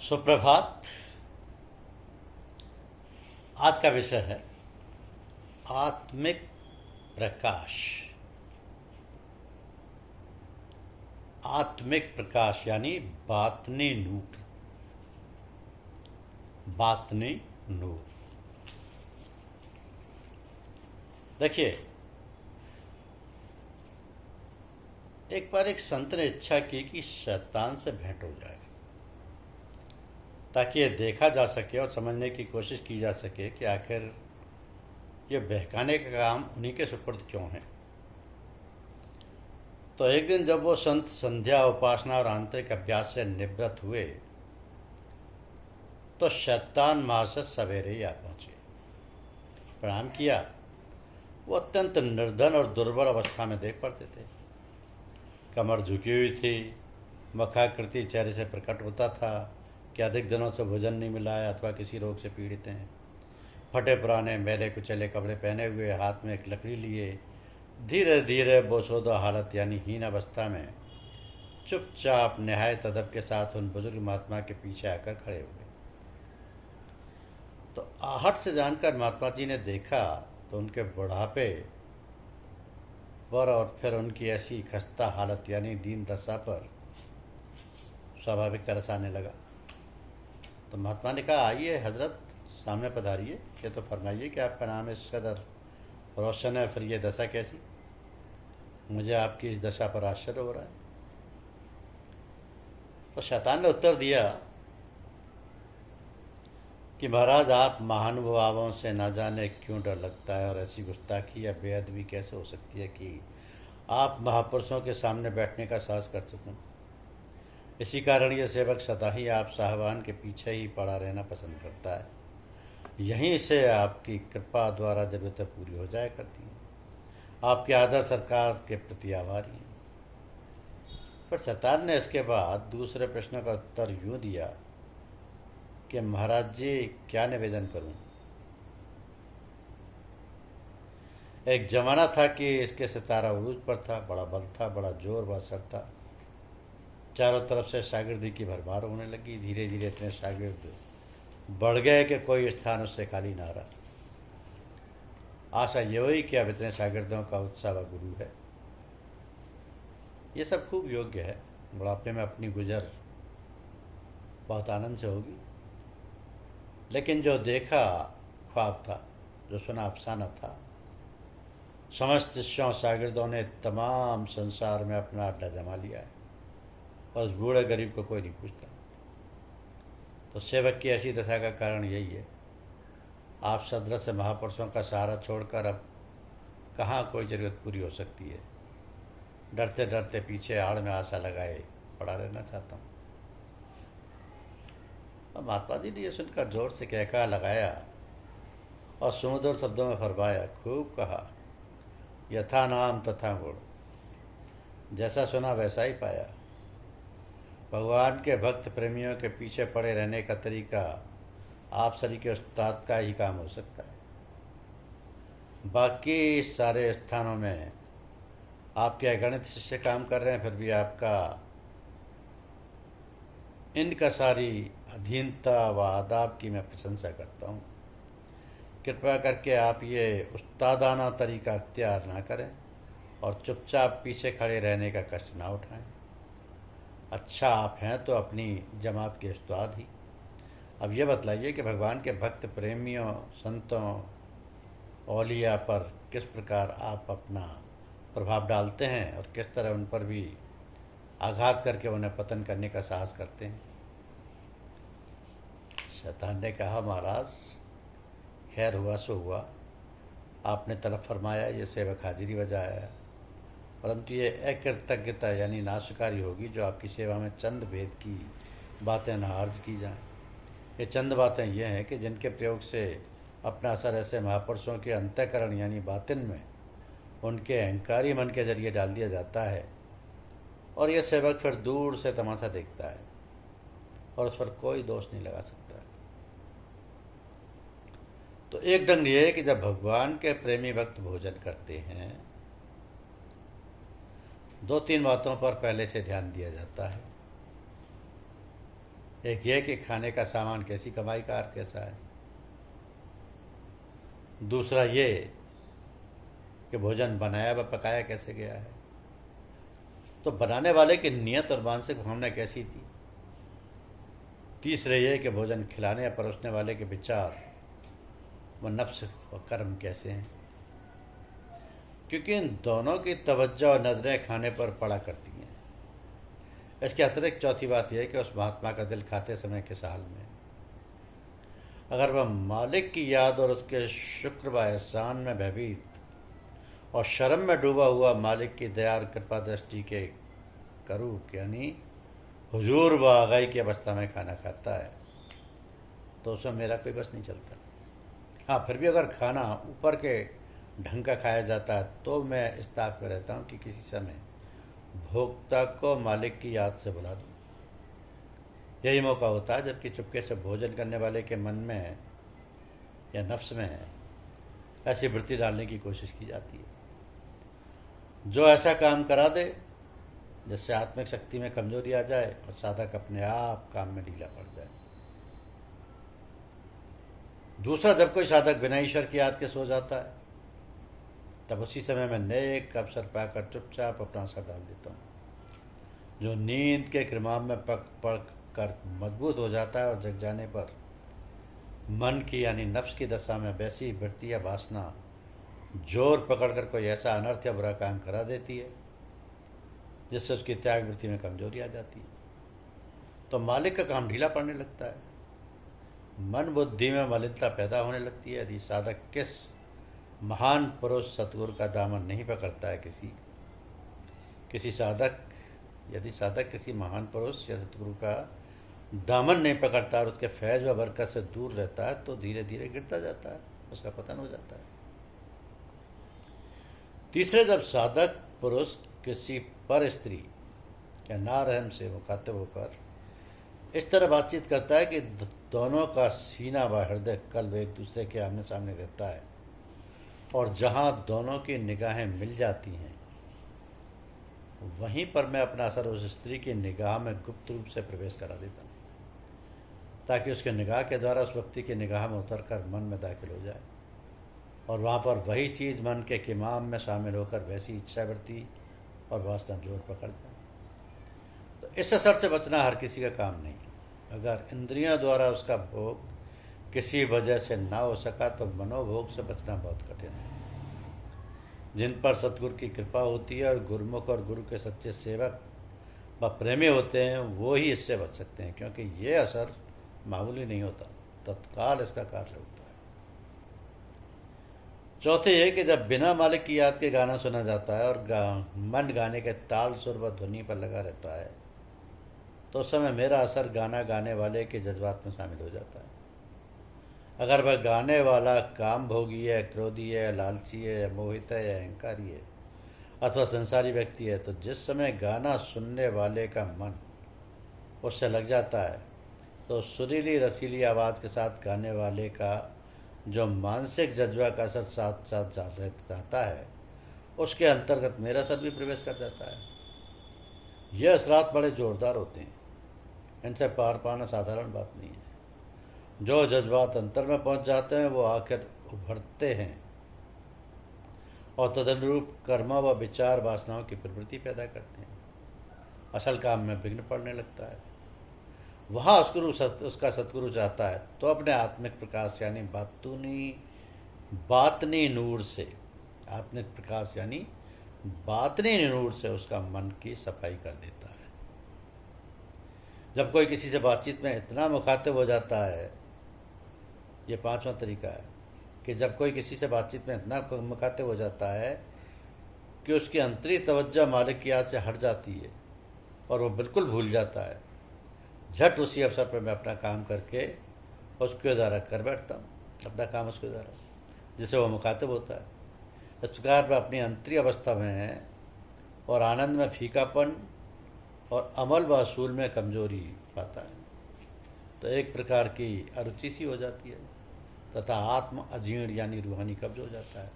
सुप्रभात। आज का विषय है आत्मिक प्रकाश। आत्मिक प्रकाश यानी बातनी नूर। बातनी नूर। देखिए, एक बार एक संत ने इच्छा की कि शैतान से भेंट हो जाए, ताकि ये देखा जा सके और समझने की कोशिश की जा सके कि आखिर ये बहकाने का काम उन्हीं के सुपुर्द क्यों है। तो एक दिन जब वो संत संध्या, उपासना और आंतरिक अभ्यास से निवृत्त हुए तो शैतान महाशय सवेरे ही आ पहुंचे। प्रणाम किया। वो अत्यंत निर्धन और दुर्बल अवस्था में देख पड़ते थे। कमर झुकी हुई थी, मुखाकृति चेहरे से प्रकट होता था कि अधिक दिनों से भोजन नहीं मिला है अथवा किसी रोग से पीड़ित हैं। फटे पुराने मैले कुचले कपड़े पहने हुए, हाथ में एक लकड़ी लिए, धीरे धीरे बोशोदा हालत यानी हीन अवस्था में चुपचाप निहायत अदब के साथ उन बुजुर्ग महात्मा के पीछे आकर खड़े हुए। तो आहट से जानकर महात्मा जी ने देखा तो उनके बुढ़ापे पर और फिर उनकी ऐसी खस्ता हालत यानी दीन दशा पर स्वाभाविक तरह से आने लगा। तो महात्मा ने कहा, आइए हजरत, सामने पधारिए। ये तो फरमाइए कि आपका नाम इस कदर रोशन है, फिर ये दशा कैसी? मुझे आपकी इस दशा पर आश्चर्य हो रहा है। तो शैतान ने उत्तर दिया कि महाराज, आप महानुभावों से ना जाने क्यों डर लगता है, और ऐसी गुस्ताखी या बेअदबी कैसे हो सकती है कि आप महापुरुषों के सामने बैठने का साहस कर सकूं। इसी कारण ये सेवक सदा ही आप साहबान के पीछे ही पड़ा रहना पसंद करता है। यहीं से आपकी कृपा द्वारा जरूरतें पूरी हो जाया करती हैं। आपके आदर सरकार के प्रति आभारी हैं। पर शैतान ने इसके बाद दूसरे प्रश्न का उत्तर यूँ दिया कि महाराज जी, क्या निवेदन करूं? एक जमाना था कि इसके सितारा उरूज पर था, बड़ा बल था, बड़ा जोर व असर था। चारों तरफ से शागिर्दी की भरमार होने लगी। धीरे धीरे इतने शागिर्द बढ़ गए कि कोई स्थान उससे खाली ना रहा। आशा ये हुई कि अब इतने शागिर्दों का उत्साह व गुरु है। ये सब खूब योग्य है। बुढ़ापे में अपनी गुजर बहुत आनंद से होगी। लेकिन जो देखा ख्वाब था, जो सुना अफसाना था। समस्त शिष्यों शागिर्दों ने तमाम संसार में अपना अड्डा जमा लिया है और उस बूढ़े गरीब को कोई नहीं पूछता। तो सेवक की ऐसी दशा का कारण यही है। आप सदृश महापुरुषों का सहारा छोड़कर अब कहाँ कोई जरूरत पूरी हो सकती है। डरते डरते पीछे आड़ में आशा लगाए पड़ा रहना चाहता हूँ। और महात्मा जी ने यह सुनकर जोर से कहका लगाया और सुमधुर शब्दों में फरमाया, खूब कहा, यथा नाम तथा गुण। जैसा सुना वैसा ही पाया। भगवान के भक्त प्रेमियों के पीछे पड़े रहने का तरीका आप सरी के उस्ताद का ही काम हो सकता है। बाकी सारे स्थानों में आपके अगणित शिष्य काम कर रहे हैं, फिर भी आपका इनका सारी अधीनता व आदाब की मैं प्रशंसा करता हूँ। कृपया करके आप ये उस्तादाना तरीका अख्तियार ना करें और चुपचाप पीछे खड़े रहने का कष्ट ना उठाएं। अच्छा, आप हैं तो अपनी जमात के उस्ताद ही। अब ये बतलाइए कि भगवान के भक्त प्रेमियों, संतों, औलिया पर किस प्रकार आप अपना प्रभाव डालते हैं और किस तरह उन पर भी आघात करके उन्हें पतन करने का साहस करते हैं। शैतान ने कहा, महाराज, खैर हुआ सो हुआ। आपने तलब फरमाया, ये सेवक हाजिरी बजाया, परंतु ये अकृतज्ञता यानी नास्वीकारी होगी जो आपकी सेवा में चंद भेद की बातें न अर्ज की जाएं। ये चंद बातें ये हैं कि जिनके प्रयोग से अपना असर ऐसे महापुरुषों के अंतःकरण यानी बातिन में उनके अहंकारी मन के जरिए डाल दिया जाता है, और यह सेवक फिर दूर से तमाशा देखता है और उस पर कोई दोष नहीं लगा सकता है। तो एक ढंग ये है कि जब भगवान के प्रेमी भक्त भोजन करते हैं, दो तीन बातों पर पहले से ध्यान दिया जाता है। एक ये कि खाने का सामान कैसी कमाई का अर्थ कैसा है, दूसरा ये कि भोजन बनाया व पकाया कैसे गया है, तो बनाने वाले की नियत और मानसिक भावना कैसी थी, तीसरे ये कि भोजन खिलाने या परोसने वाले के विचार व नफ्स व कर्म कैसे हैं, क्योंकि इन दोनों की तवज्जो और नज़रें खाने पर पड़ा करती हैं। इसके अतिरिक्त चौथी बात यह है कि उस महात्मा का दिल खाते समय किस हाल में, अगर वह मालिक की याद और उसके शुक्र व एहसान में भयभीत और शर्म में डूबा हुआ मालिक की दया और कृपा दृष्टि के करूक यानी हुजूर व आगाई की अवस्था में खाना खाता है, तो उसमें मेरा कोई बस नहीं चलता। हाँ, फिर भी अगर खाना ऊपर के ढंग का खाया जाता है तो मैं इस ताक में रहता हूँ कि किसी समय भोक्ता को मालिक की याद से बुला दूँ। यही मौका होता है जबकि चुपके से भोजन करने वाले के मन में या नफ्स में ऐसी वृत्ति डालने की कोशिश की जाती है जो ऐसा काम करा दे जिससे आत्मिक शक्ति में कमजोरी आ जाए और साधक अपने आप काम में ढीला पड़ जाए। दूसरा, जब कोई साधक बिना ईश्वर की याद के सो जाता है तब उसी समय मैं नेक अवसर पाकर चुपचाप अपना असर डाल देता हूँ, जो नींद के क्रमाम में पक पक कर मजबूत हो जाता है और जग जाने पर मन की यानी नफ्स की दशा में वैसी वृत्ति या वासना जोर पकड़कर कोई ऐसा अनर्थ या बुरा काम करा देती है जिससे उसकी त्याग वृत्ति में कमजोरी आ जाती है, तो मालिक का काम ढीला पड़ने लगता है, मन बुद्धि में मलिनता पैदा होने लगती है। यदि साधक किस महान पुरुष सतगुरु का दामन नहीं पकड़ता है, यदि साधक किसी महान पुरुष या सतगुरु का दामन नहीं पकड़ता और उसके फैज़ व बरकत से दूर रहता है तो धीरे धीरे गिरता जाता है, उसका पतन हो जाता है। तीसरे, जब साधक पुरुष किसी पर स्त्री या नारहम से मुखातिब होकर इस तरह बातचीत करता है कि दोनों का सीना व हृदय कल्ब एक दूसरे के आमने सामने रहता है और जहाँ दोनों की निगाहें मिल जाती हैं वहीं पर मैं अपना असर उस स्त्री की निगाह में गुप्त रूप से प्रवेश करा देता हूँ ताकि उसके निगाह के द्वारा उस व्यक्ति की निगाह में उतरकर मन में दाखिल हो जाए और वहाँ पर वही चीज़ मन के किमाम में शामिल होकर वैसी इच्छावृत्ति और वासना जोर पकड़ जाए। तो इस असर से बचना हर किसी का काम नहीं है। अगर इंद्रियों द्वारा उसका भोग किसी वजह से ना हो सका तो मनोभोग से बचना बहुत कठिन है। जिन पर सतगुरु की कृपा होती है और गुरुमुख और गुरु के सच्चे सेवक व प्रेमी होते हैं वो ही इससे बच सकते हैं, क्योंकि ये असर मामूली नहीं होता, तत्काल इसका कार्य होता है। चौथे ये कि जब बिना मालिक की याद के गाना सुना जाता है और मन गाने के ताल सुर व ध्वनि पर लगा रहता है तो उस समय मेरा असर गाना गाने वाले के जज्बात में शामिल हो जाता है। अगर वह गाने वाला काम भोगी है, क्रोधी है, लालची है, मोहित है या अहंकारी है अथवा संसारी व्यक्ति है तो जिस समय गाना सुनने वाले का मन उससे लग जाता है तो सुरीली रसीली आवाज़ के साथ गाने वाले का जो मानसिक जज्बा का असर साथ साथ जाता है उसके अंतर्गत मेरा असर भी प्रवेश कर जाता है। यह असरात बड़े ज़ोरदार होते हैं, इनसे पार पाना साधारण बात नहीं है। जो जज्बात अंतर में पहुंच जाते हैं वो आखिर उभरते हैं और तदनुरूप कर्म व विचार वासनाओं की प्रवृत्ति पैदा करते हैं, असल काम में विघ्न पड़ने लगता है। वहाँ उसका सतगुरु चाहता है तो अपने आत्मिक प्रकाश यानी बातनी नूर से उसका मन की सफाई कर देता है। जब कोई किसी से बातचीत में इतना मुखातिब हो जाता है, ये पांचवा तरीका है कि जब कोई किसी से बातचीत में इतना मुखातिब हो जाता है कि उसकी अंतरी तवज्जो मालिक की याद से हट जाती है और वो बिल्कुल भूल जाता है, झट उसी अवसर पर मैं अपना काम करके उसके द्वारा कर बैठता हूँ, अपना काम उसके द्वारा जिससे वो मुखातिब होता है। इस प्रकार मैं अपनी अंतरी अवस्था में है और आनंद में फीकापन और अमल व असूल में कमजोरी पाता है, तो एक प्रकार की अरुचि सी हो जाती है तथा आत्म अजीर्ण यानी रूहानी कब्ज हो जाता है।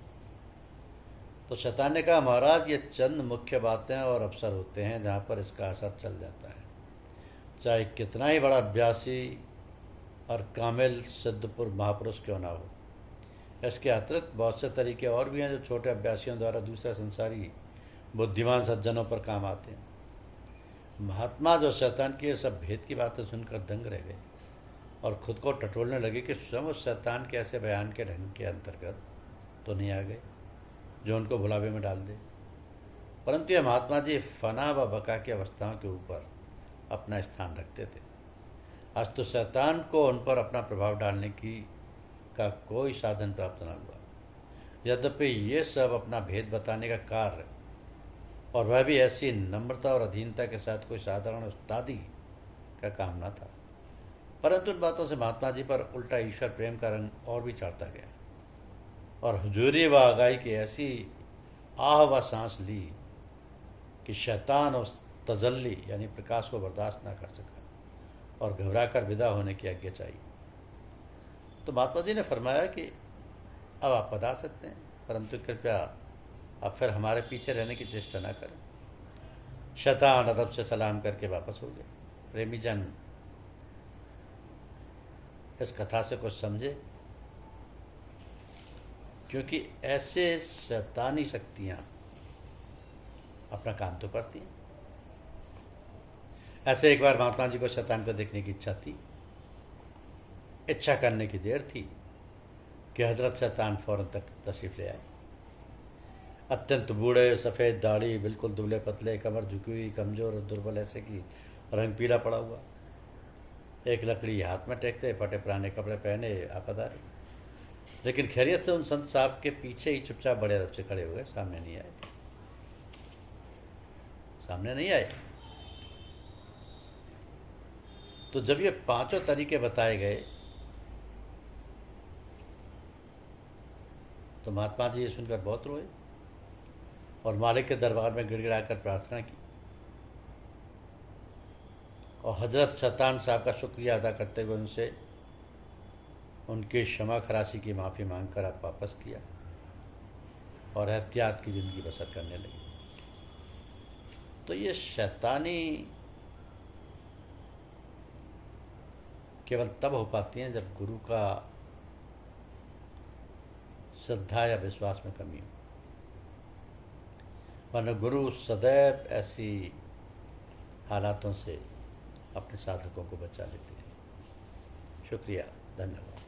तो शैतान ने कहा, महाराज ये चंद मुख्य बातें और अवसर होते हैं जहाँ पर इसका असर चल जाता है। चाहे कितना ही बड़ा अभ्यासी और कामिल सिद्धपुर महापुरुष क्यों ना हो। इसके अतिरिक्त बहुत से तरीके और भी हैं जो छोटे अभ्यासियों द्वारा दूसरे संसारी बुद्धिमान सज्जनों पर काम आते हैं। महात्मा जो शैतान की ये सब भेद की बातें सुनकर दंग रह गए और खुद को टटोलने लगे कि स्वयं उस शैतान के ऐसे बयान के ढंग के अंतर्गत तो नहीं आ गए जो उनको भुलावे में डाल दे। परंतु ये महात्मा जी फना व बका की अवस्थाओं के ऊपर अपना स्थान रखते थे। आज तो शैतान को उन पर अपना प्रभाव डालने की का कोई साधन प्राप्त न हुआ। यद्यपि ये सब अपना भेद बताने का कार्य, और वह भी ऐसी नम्रता और अधीनता के साथ, कोई साधारण उस्तादी का काम न था। परंतु उन बातों से महात्मा जी पर उल्टा ईश्वर प्रेम का रंग और भी चढ़ता गया और हुजूरी व आगाही की ऐसी आह व सांस ली कि शैतान उस तजल्ली यानी प्रकाश को बर्दाश्त न कर सका और घबराकर विदा होने की आज्ञा चाहिए। तो महात्मा जी ने फरमाया कि अब आप पधार सकते हैं, परंतु कृपया अब फिर हमारे पीछे रहने की चेष्टा न करें। शैतान अदब से सलाम करके वापस हो गए। प्रेमी जन इस कथा से कुछ समझे, क्योंकि ऐसे शैतानी शक्तियाँ अपना काम तो करती हैं। ऐसे एक बार महात्मा जी को शैतान को देखने की इच्छा थी। इच्छा करने की देर थी कि हजरत शैतान फौरन तक तशरीफ ले आए। अत्यंत बूढ़े, सफ़ेद दाढ़ी, बिल्कुल दुबले पतले, कमर झुकी हुई, कमज़ोर और दुर्बल, ऐसे कि रंग पीला पड़ा हुआ। एक लकड़ी हाथ में टेकते, फटे पुराने कपड़े पहने आपदार, लेकिन खैरियत से उन संत साहब के पीछे ही चुपचाप बड़े अदब से खड़े हुए, सामने नहीं आए। तो जब ये पांचों तरीके बताए गए तो महात्मा जी ये सुनकर बहुत रोए और मालिक के दरबार में गिड़गिड़ाकर प्रार्थना की और हजरत शैतान साहब का शुक्रिया अदा करते हुए उनसे उनकी क्षमा खराशी की माफ़ी मांगकर आप वापस किया और एहतियात की ज़िंदगी बसर करने लगे। तो ये शैतानी केवल तब हो पाती हैं जब गुरु का श्रद्धा या विश्वास में कमी हो, वरना गुरु सदैव ऐसी हालातों से अपने साधकों को बचा लेते हैं। शुक्रिया, धन्यवाद।